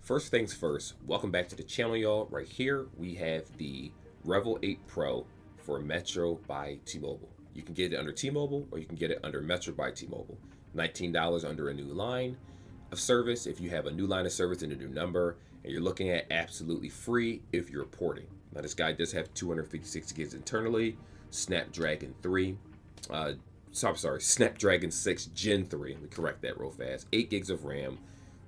First things first, welcome back to the channel, y'all. Right here, we have the Revvl 8 Pro for Metro by T-Mobile. You can get it under T-Mobile or you can get it under Metro by T-Mobile. $19 under a new line of service if you have a new line of service and a new number, and you're looking at absolutely free if you're porting. Now, this guy does have 256 gigs internally, Snapdragon 6 Gen 3. Let me correct that real fast. 8 gigs of RAM,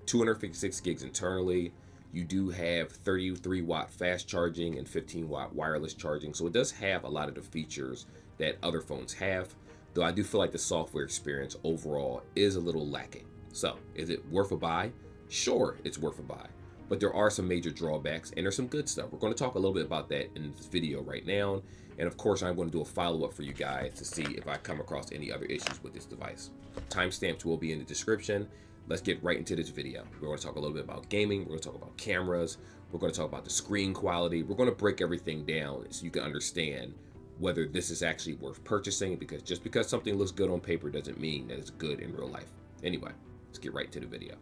256 gigs internally. You do have 33 watt fast charging and 15 watt wireless charging, so it does have a lot of the features that other phones have, though I do feel like the software experience overall is a little lacking. So is it worth a buy? Sure, it's worth a buy, but there are some major drawbacks and there's some good stuff. We're going to talk a little bit about that in this video right now, and of course I'm going to do a follow-up for you guys to see if I come across any other issues with this device. Timestamps will be in the description. Let's get right into this video. We're going to talk a little bit about gaming. We're going to talk about cameras. We're going to talk about the screen quality. We're going to break everything down so you can understand whether this is actually worth purchasing, because just because something looks good on paper doesn't mean that it's good in real life. Anyway, let's get right to the video.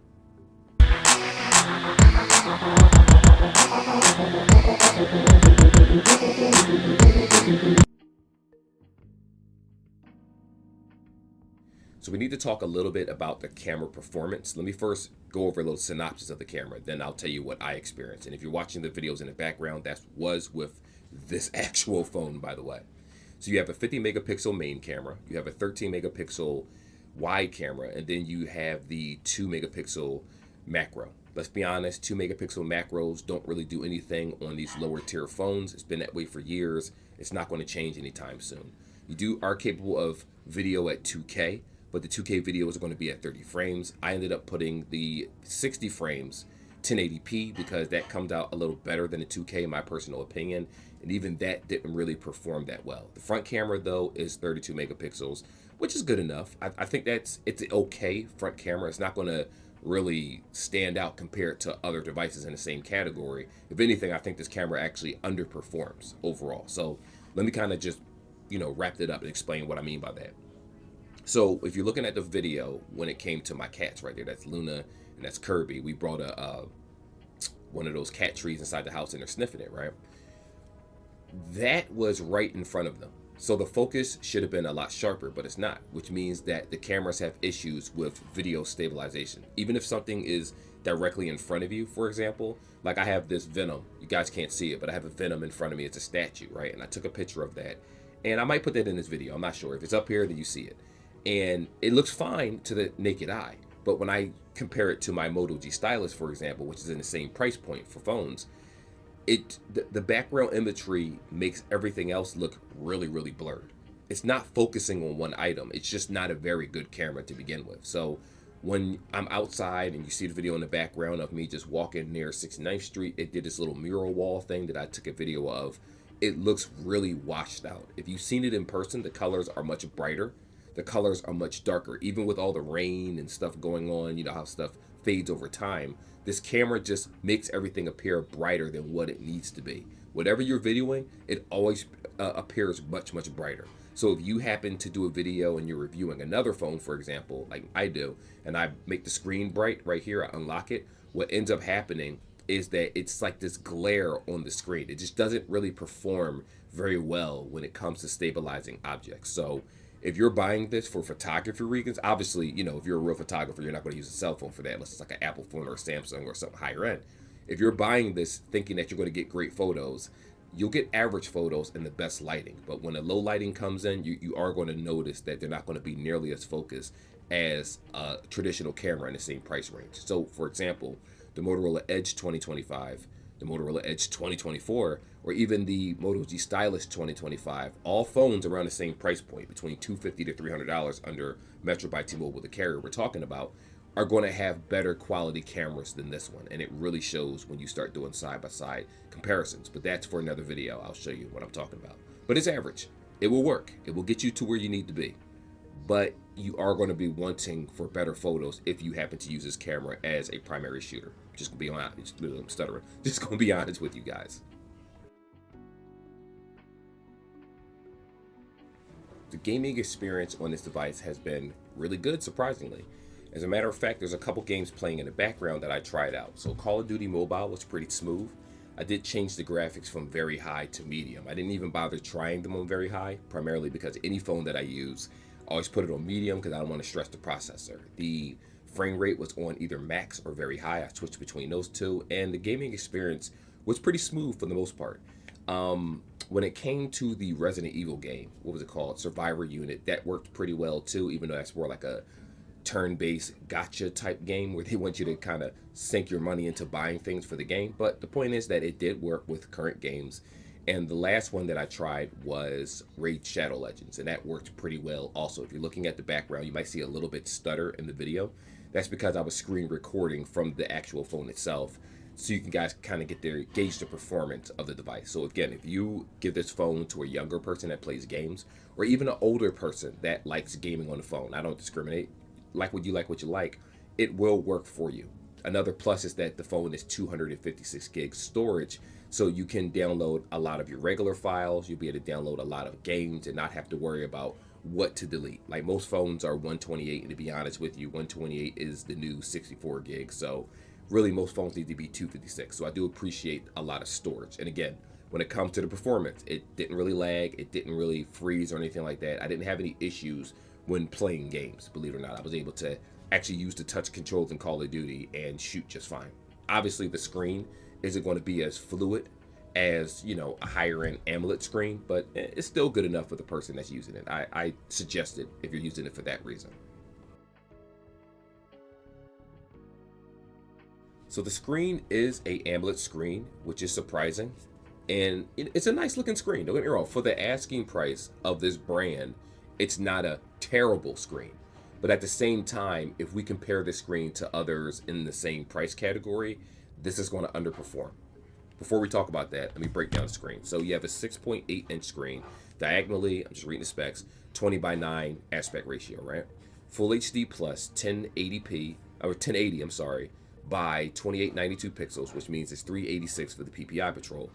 So we need to talk a little bit about the camera performance. Let me first go over a little synopsis of the camera, then I'll tell you what I experienced. And if you're watching the videos in the background, that was with this actual phone, by the way. So you have a 50 megapixel main camera, you have a 13 megapixel wide camera, and then you have the 2 megapixel macro. Let's be honest, 2 megapixel macros don't really do anything on these lower tier phones. It's been that way for years. It's not going to change anytime soon. You are capable of video at 2K, but the 2K videos are going to be at 30 frames. I ended up putting the 60 frames 1080p because that comes out a little better than the 2K in my personal opinion, and even that didn't really perform that well. The front camera though is 32 megapixels, which is good enough. I think it's okay front camera. It's not going to really stand out compared to other devices in the same category. If anything, I think this camera actually underperforms overall. So let me kind of just wrap it up and explain what I mean by that. So if you're looking at the video, when it came to my cats right there, that's Luna and that's Kirby. We brought one of those cat trees inside the house and they're sniffing it, right? That was right in front of them. So the focus should have been a lot sharper, but it's not, which means that the cameras have issues with video stabilization. Even if something is directly in front of you, for example, like I have this Venom. You guys can't see it, but I have a Venom in front of me. It's a statue, right? And I took a picture of that. And I might put that in this video. I'm not sure. If it's up here, then you see it. And it looks fine to the naked eye, but when I compare it to my Moto G Stylus, for example, which is in the same price point for phones, the background imagery makes everything else look really blurred. It's not focusing on one item. It's just not a very good camera to begin with. So when I'm outside and you see the video in the background of me just walking near 69th Street, it did this little mural wall thing that I took a video of. It looks really washed out. If you've seen it in person, the colors are much brighter. The colors are much darker, even with all the rain and stuff going on. You know how stuff fades over time. This camera just makes everything appear brighter than what it needs to be. Whatever you're videoing, it always appears much brighter. So if you happen to do a video and you're reviewing another phone, for example, like I do, and I make the screen bright right here, I unlock it, what ends up happening is that it's like this glare on the screen. It just doesn't really perform very well when it comes to stabilizing objects. So if you're buying this for photography reasons, obviously, if you're a real photographer, you're not going to use a cell phone for that unless it's like an Apple phone or a Samsung or something higher end. If you're buying this thinking that you're going to get great photos, you'll get average photos in the best lighting. But when the low lighting comes in, you are going to notice that they're not going to be nearly as focused as a traditional camera in the same price range. So, for example, the Motorola Edge 2025, the Motorola Edge 2024, or even the Moto G Stylus 2025, all phones around the same price point, between $250 to $300 under Metro by T-Mobile, the carrier we're talking about, are going to have better quality cameras than this one. And it really shows when you start doing side-by-side comparisons. But that's for another video. I'll show you what I'm talking about. But it's average. It will work. It will get you to where you need to be. But you are going to be wanting for better photos if you happen to use this camera as a primary shooter. Just gonna be honest. I'm stuttering. Just gonna be honest with you guys. The gaming experience on this device has been really good, surprisingly. As a matter of fact, there's a couple games playing in the background that I tried out. So Call of Duty Mobile was pretty smooth. I did change the graphics from very high to medium. I didn't even bother trying them on very high, primarily because any phone that I use, I always put it on medium because I don't want to stress the processor. The frame rate was on either max or very high. I switched between those two, and the gaming experience was pretty smooth for the most part. When it came to the Resident Evil game, what was it called? Survivor Unit, that worked pretty well too, even though that's more like a turn-based gotcha type game where they want you to kind of sink your money into buying things for the game. But the point is that it did work with current games. And the last one that I tried was Raid Shadow Legends, and that worked pretty well also. If you're looking at the background, you might see a little bit stutter in the video. That's because I was screen recording from the actual phone itself, so you can guys kind of gauge the performance of the device. So again, if you give this phone to a younger person that plays games, or even an older person that likes gaming on the phone, I don't discriminate, like what you like, it will work for you. Another plus is that the phone is 256 gigs storage, so you can download a lot of your regular files. You'll be able to download a lot of games and not have to worry about what to delete. Like most phones are 128, and to be honest with you, 128 is the new 64 gigs. So really most phones need to be 256. So I do appreciate a lot of storage. And again, when it comes to the performance, it didn't really lag, it didn't really freeze or anything like that. I didn't have any issues when playing games, believe it or not. I was able to actually use the touch controls in Call of Duty and shoot just fine. Obviously the screen isn't going to be as fluid as, you know, a higher end AMOLED screen, but it's still good enough for the person that's using it. I suggest it if you're using it for that reason. So the screen is a AMOLED screen, which is surprising, and it's a nice looking screen. Don't get me wrong, for the asking price of this brand, it's not a terrible screen. But at the same time, if we compare this screen to others in the same price category, this is going to underperform. Before we talk about that, let me break down the screen. So you have a 6.8 inch screen, diagonally, I'm just reading the specs, 20:9 aspect ratio, right? Full HD plus 1080p, or 1080, I'm sorry, by 2892 pixels, which means it's 386 for the PPI patrol.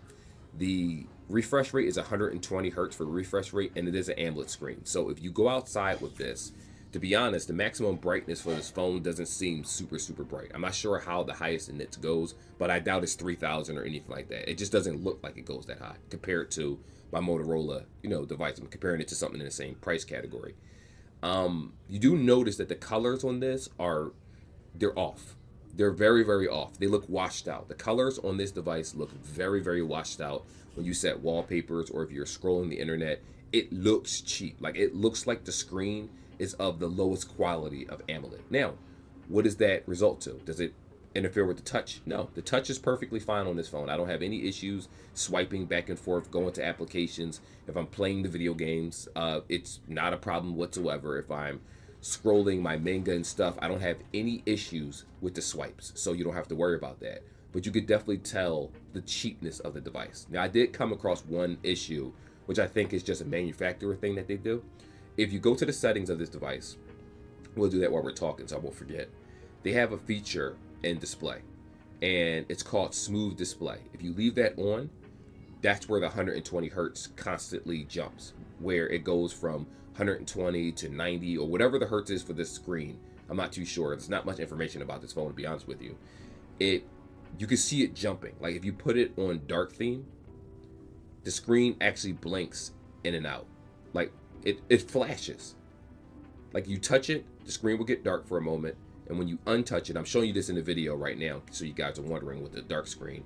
The refresh rate is 120 hertz for the refresh rate, and it is an AMOLED screen. So if you go outside with this, to be honest, the maximum brightness for this phone doesn't seem super bright. I'm not sure how the highest in nits goes, but I doubt it's 3000 or anything like that. It just doesn't look like it goes that high compared to my Motorola, device. I'm comparing it to something in the same price category. You do notice that the colors on this they're off. They're very off. They look washed out. The colors on this device look very washed out. When you set wallpapers or if you're scrolling the internet, it looks cheap. Like it looks like the screen is of the lowest quality of AMOLED. Now, what does that result to? Does it interfere with the touch? No, the touch is perfectly fine on this phone. I don't have any issues swiping back and forth, going to applications. If I'm playing the video games, it's not a problem whatsoever. If I'm scrolling my manga and stuff, I don't have any issues with the swipes, so you don't have to worry about that. But you could definitely tell the cheapness of the device. Now, I did come across one issue, which I think is just a manufacturer thing that they do. If you go to the settings of this device, we'll do that while we're talking so I won't forget. They have a feature in display, and it's called smooth display. If you leave that on, that's where the 120 hertz constantly jumps, where it goes from 120 to 90 or whatever the hertz is for this screen. I'm not too sure. There's not much information about this phone, to be honest with you. You can see it jumping. Like if you put it on dark theme, the screen actually blinks in and out. Like it flashes. Like you touch it, the screen will get dark for a moment, and when you untouch it, I'm showing you this in the video right now so you guys are wondering with the dark screen,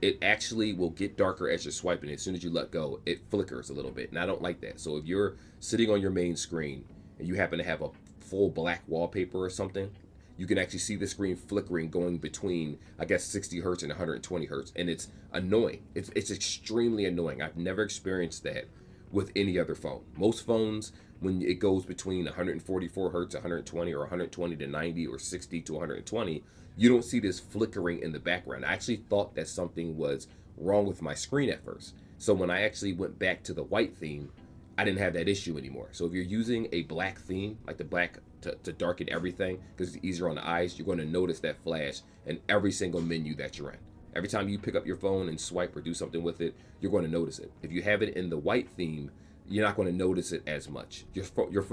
it actually will get darker as you're swiping it. As soon as you let go, it flickers a little bit, and I don't like that. So if you're sitting on your main screen and you happen to have a full black wallpaper or something, you can actually see the screen flickering going between, I guess, 60 hertz and 120 hertz, and it's annoying. It's extremely annoying. I've never experienced that with any other phone. Most phones, when it goes between 144 hertz, 120, or 120 to 90, or 60 to 120, you don't see this flickering in the background. I actually thought that something was wrong with my screen at first. So when I actually went back to the white theme, I didn't have that issue anymore. So if you're using a black theme, like the black to darken everything, because it's easier on the eyes, you're going to notice that flash in every single menu that you're in. Every time you pick up your phone and swipe or do something with it, you're going to notice it. If you have it in the white theme, you're not going to notice it as much.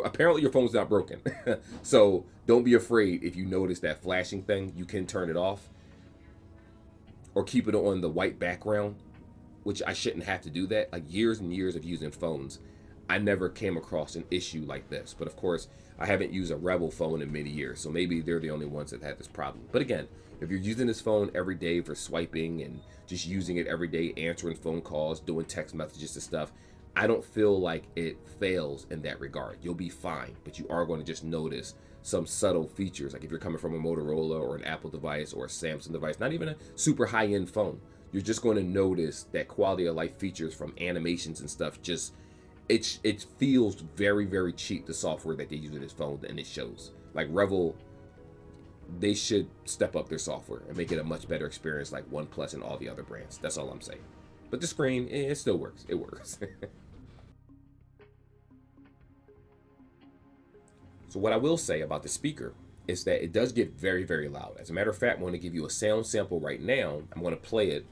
Apparently your phone's not broken. So don't be afraid if you notice that flashing thing. You can turn it off or keep it on the white background, which I shouldn't have to do that. Like years and years of using phones, I never came across an issue like this. But of course, I haven't used a Revvl phone in many years, so maybe they're the only ones that had this problem. But again, if you're using this phone every day for swiping and just using it every day, answering phone calls, doing text messages and stuff, I don't feel like it fails in that regard. You'll be fine, but you are going to just notice some subtle features. Like if you're coming from a Motorola or an Apple device or a Samsung device, not even a super high-end phone, you're just going to notice that quality of life features from animations and stuff. Just it feels very, very cheap, the software that they use in this phone, and it shows. Like Revvl, they should step up their software and make it a much better experience like OnePlus and all the other brands. That's all I'm saying. But the screen, it still works. It works. So what I will say about the speaker is that it does get very, very loud. As a matter of fact, I'm going to give you a sound sample right now. I'm going to play it,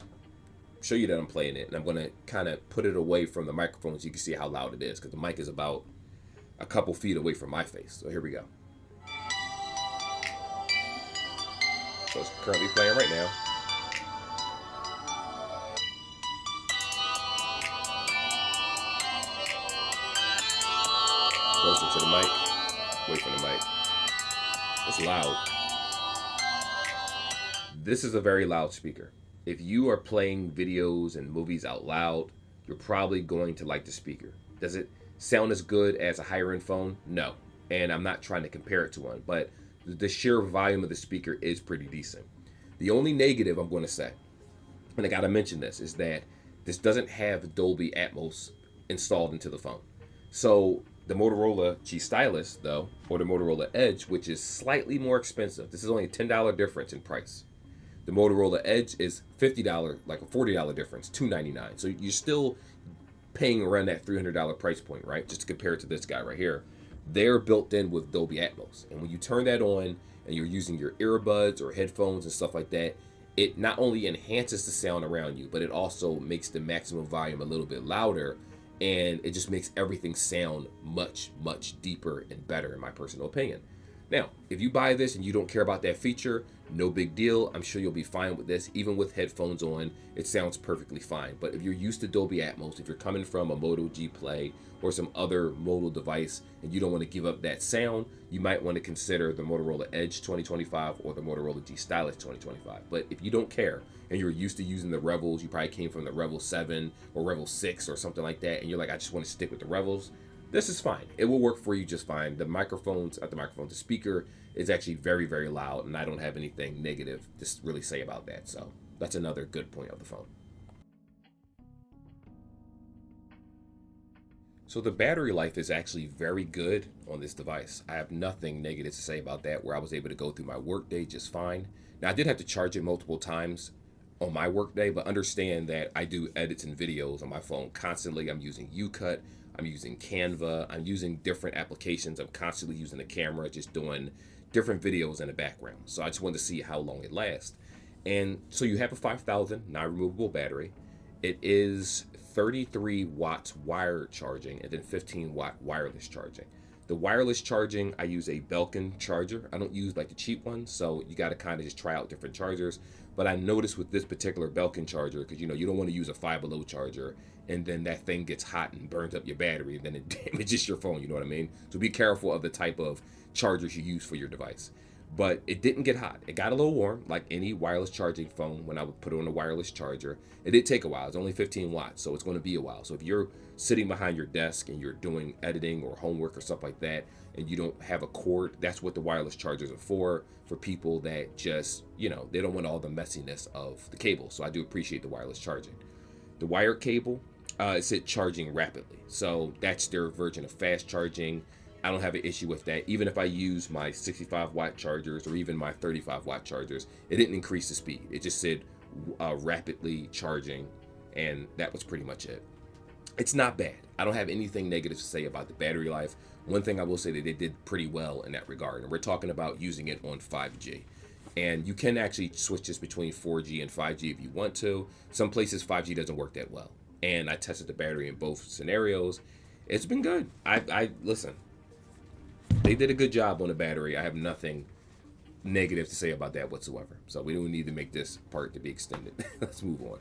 show you that I'm playing it, and I'm going to kind of put it away from the microphone so you can see how loud it is, because the mic is about a couple feet away from my face. So here we go. So it's currently playing right now. Closer to the mic. Away from the mic. It's loud. This is a very loud speaker. If you are playing videos and movies out loud, you're probably going to like the speaker. Does it sound as good as a higher end phone? No. And I'm not trying to compare it to one, but the sheer volume of the speaker is pretty decent. The only negative I'm going to say, and I got to mention this, is that this doesn't have Dolby Atmos installed into the phone. So the Motorola G Stylus, though, or the Motorola Edge, which is slightly more expensive, this is only a $10 difference in price. The Motorola Edge is $50, like a $40 difference, $299. So you're still paying around that $300 price point, right? Just to compare it to this guy right here. They're built in with Dolby Atmos. And when you turn that on and you're using your earbuds or headphones and stuff like that, it not only enhances the sound around you, but it also makes the maximum volume a little bit louder. And it just makes everything sound much, much deeper and better, in my personal opinion. Now, if you buy this and you don't care about that feature, no big deal. I'm sure you'll be fine with this. Even with headphones on, it sounds perfectly fine. But if you're used to Dolby Atmos, if you're coming from a Moto G Play or some other Moto device and you don't want to give up that sound, you might want to consider the Motorola Edge 2025 or the Motorola G Stylus 2025. But if you don't care and you're used to using the Revvls, you probably came from the Revvl 7 or Revvl 6 or something like that, and you're like, I just want to stick with the Revvls, this is fine. It will work for you just fine. The speaker is actually very, very loud, and I don't have anything negative to really say about that. So that's another good point of the phone. So the battery life is actually very good on this device. I have nothing negative to say about that, where I was able to go through my workday just fine. Now, I did have to charge it multiple times on my workday, but understand that I do edits and videos on my phone constantly. I'm using UCut, I'm using Canva, I'm using different applications. I'm constantly using the camera, just doing different videos in the background. So I just wanted to see how long it lasts. And so you have a 5,000 non-removable battery. It is 33 watts wired charging and then 15 watt wireless charging. The wireless charging, I use a Belkin charger. I don't use like the cheap ones, so you got to kind of just try out different chargers. But I noticed with this particular Belkin charger, because you don't want to use a Five Below charger and then that thing gets hot and burns up your battery and then it damages your phone, you know what I mean? So be careful of the type of chargers you use for your device. But it didn't get hot. It got a little warm, like any wireless charging phone when I would put it on a wireless charger. It did take a while. It's only 15 watts, so it's going to be a while. So if you're sitting behind your desk and you're doing editing or homework or stuff like that, and you don't have a cord, that's what the wireless chargers are for people that just, they don't want all the messiness of the cable. So I do appreciate the wireless charging. The wired cable, it said charging rapidly. So that's their version of fast charging. I don't have an issue with that. Even if I use my 65 watt chargers or even my 35 watt chargers, it didn't increase the speed. It just said rapidly charging, and that was pretty much it. It's not bad. I don't have anything negative to say about the battery life. One thing I will say that they did pretty well in that regard, and we're talking about using it on 5G. And you can actually switch this between 4G and 5G if you want to. Some places 5G doesn't work that well. And I tested the battery in both scenarios. It's been good. I listen. They did a good job on the battery. I have nothing negative to say about that whatsoever. So we don't need to make this part to be extended. Let's move on.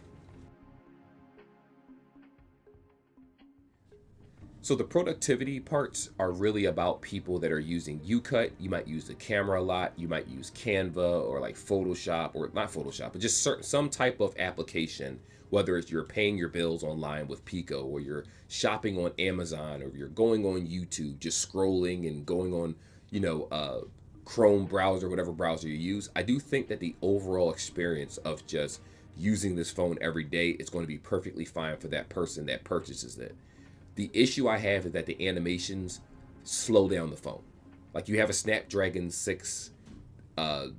So the productivity parts are really about people that are using UCut. You might use the camera a lot. You might use Canva or like Photoshop, or not Photoshop, but just some type of application. Whether it's you're paying your bills online with Pico, or you're shopping on Amazon, or you're going on YouTube, just scrolling and going on, Chrome browser, whatever browser you use. I do think that the overall experience of just using this phone every day is going to be perfectly fine for that person that purchases it. The issue I have is that the animations slow down the phone. Like, you have a Snapdragon 6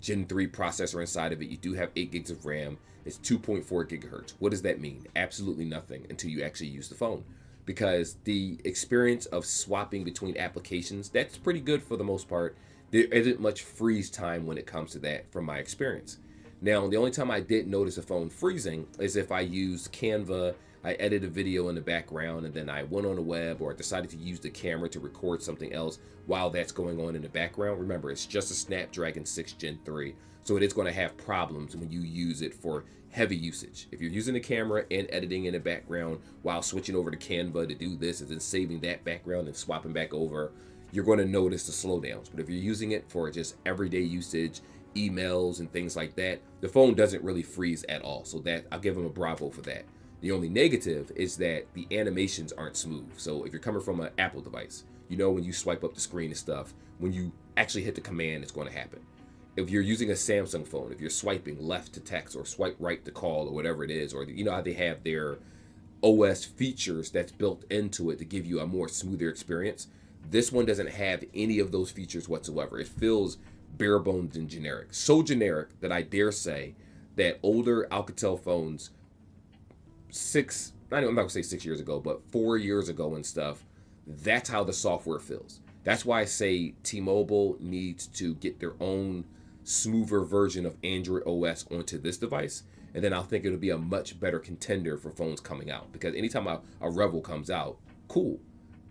Gen 3 processor inside of it. You do have 8 gigs of RAM. It's 2.4 gigahertz. What does that mean? Absolutely nothing until you actually use the phone. Because the experience of swapping between applications, that's pretty good for the most part. There isn't much freeze time when it comes to that from my experience. Now, the only time I did notice a phone freezing is if I used Canva, I edited a video in the background, and then I went on the web, or I decided to use the camera to record something else while that's going on in the background. Remember, it's just a Snapdragon 6 Gen 3, so it is going to have problems when you use it for heavy usage. If you're using the camera and editing in the background while switching over to Canva to do this and then saving that background and swapping back over, you're going to notice the slowdowns. But if you're using it for just everyday usage, emails and things like that, the phone doesn't really freeze at all. So that, I'll give them a bravo for that. The only negative is that the animations aren't smooth. So if you're coming from an Apple device, when you swipe up the screen and stuff, when you actually hit the command, it's going to happen. If you're using a Samsung phone, if you're swiping left to text or swipe right to call or whatever it is, or you know how they have their OS features that's built into it to give you a more smoother experience, this one doesn't have any of those features whatsoever. It feels bare bones and generic. So generic that I dare say that older Alcatel phones, I'm not gonna say 6 years ago, but 4 years ago and stuff, that's how the software feels. That's why I say T-Mobile needs to get their own smoother version of Android OS onto this device, and then I'll think it'll be a much better contender for phones coming out. Because anytime a Revvl comes out, cool.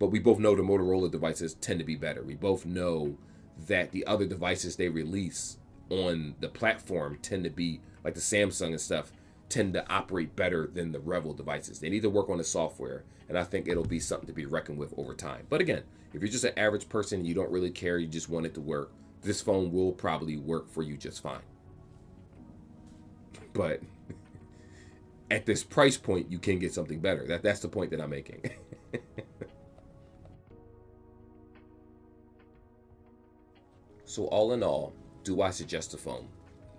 But we both know the Motorola devices tend to be better. We both know that the other devices they release on the platform tend to be, like the Samsung and stuff, tend to operate better than the Revvl devices. They need to work on the software, and I think it'll be something to be reckoned with over time. But again, if you're just an average person and you don't really care, you just want it to work, this phone will probably work for you just fine. But at this price point, you can get something better. That's the point that I'm making. So all in all, do I suggest the phone?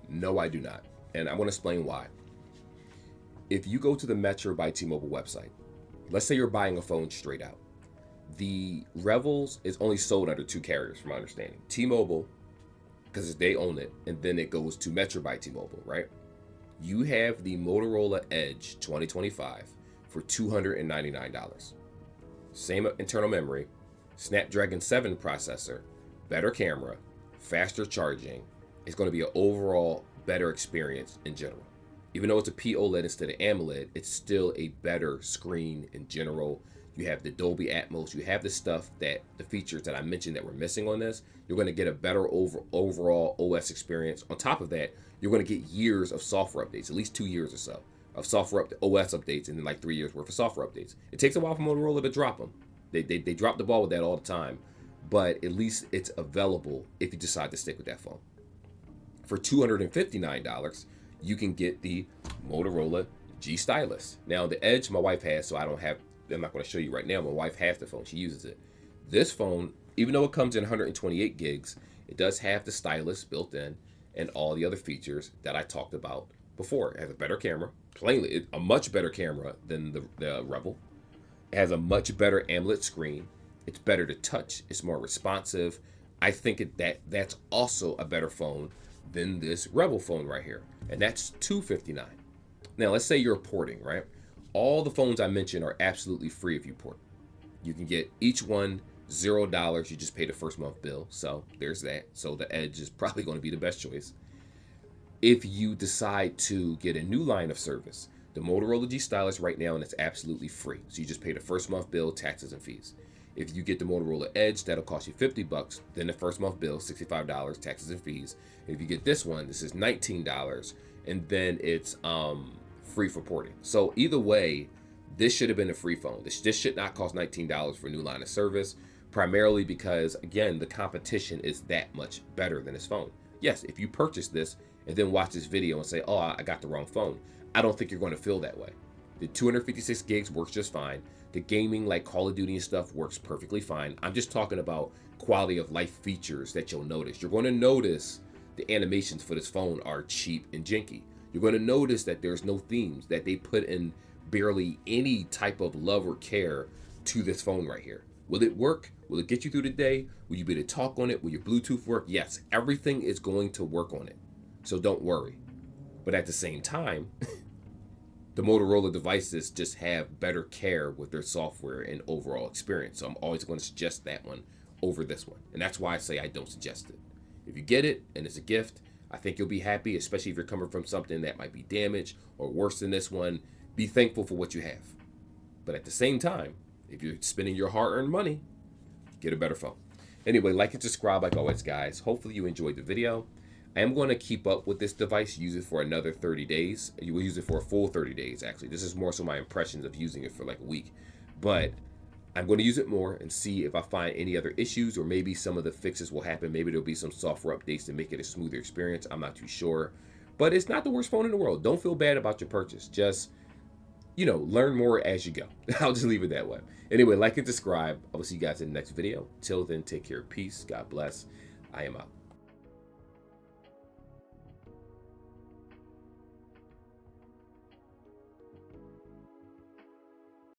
No, I do not. And I'm going to explain why. If you go to the Metro by T-Mobile website, let's say you're buying a phone straight out. The Revvls is only sold under 2 carriers, from my understanding. T-Mobile, because they own it, and then it goes to Metro by T-Mobile, right? You have the Motorola Edge 2025 for $299. Same internal memory, Snapdragon 7 processor, better camera, faster charging. It's going to be an overall better experience in general. Even though it's a POLED instead of AMOLED, it's still a better screen in general. You have the Dolby Atmos. You have the stuff the features that I mentioned that were missing on this. You're going to get a better overall OS experience. On top of that, you're going to get years of software updates, at least 2 years or so of software OS updates, and then like 3 years worth of software updates. It takes a while for Motorola to drop them. They drop the ball with that all the time, but at least it's available if you decide to stick with that phone. For $259, you can get the Motorola G Stylus. Now, the Edge my wife has, so I'm not going to show you right now. My wife has the phone. She uses it. This phone, even though it comes in 128 gigs, it does have the stylus built in and all the other features that I talked about before. It has a better camera, plainly, a much better camera than the Revvl. It has a much better AMOLED screen. It's better to touch. It's more responsive. I think that's also a better phone than this Revvl phone right here. And that's $259. Now, let's say you're porting, right? All the phones I mentioned are absolutely free if you port. You can get each one $0. You just pay the first month bill. So there's that. So the Edge is probably going to be the best choice. If you decide to get a new line of service, the Motorola G Stylus right now, and it's absolutely free. So you just pay the first month bill, taxes, and fees. If you get the Motorola Edge, that'll cost you $50. Then the first month bill, $65, taxes and fees. If you get this one, this is $19, and then it's free for porting. So either way, this should have been a free phone. This should not cost $19 for a new line of service, primarily because, again, the competition is that much better than this phone. Yes, if you purchase this and then watch this video and say, oh, I got the wrong phone, I don't think you're going to feel that way. The 256 gigs works just fine. The gaming like Call of Duty and stuff works perfectly fine. I'm just talking about quality of life features that you'll notice. You're going to notice the animations for this phone are cheap and janky. You're going to notice that there's no themes, that they put in barely any type of love or care to this phone right here. Will it work? Will it get you through the day? Will you be able to talk on it? Will your Bluetooth work? Yes, everything is going to work on it. So don't worry. But at the same time, the Motorola devices just have better care with their software and overall experience. So I'm always going to suggest that one over this one. And that's why I say I don't suggest it. If you get it and it's a gift, I think you'll be happy, especially if you're coming from something that might be damaged or worse than this one. Be thankful for what you have. But at the same time, if you're spending your hard-earned money, get a better phone. Anyway, like and subscribe like always, guys. Hopefully you enjoyed the video. I am going to keep up with this device, use it for another 30 days. You will use it for a full 30 days, actually. This is more so my impressions of using it for like a week. But I'm going to use it more and see if I find any other issues, or maybe some of the fixes will happen. Maybe there'll be some software updates to make it a smoother experience. I'm not too sure. But it's not the worst phone in the world. Don't feel bad about your purchase. Just, you know, learn more as you go. I'll just leave it that way. Anyway, like and subscribe. I will see you guys in the next video. Till then, take care. Peace. God bless. I am out.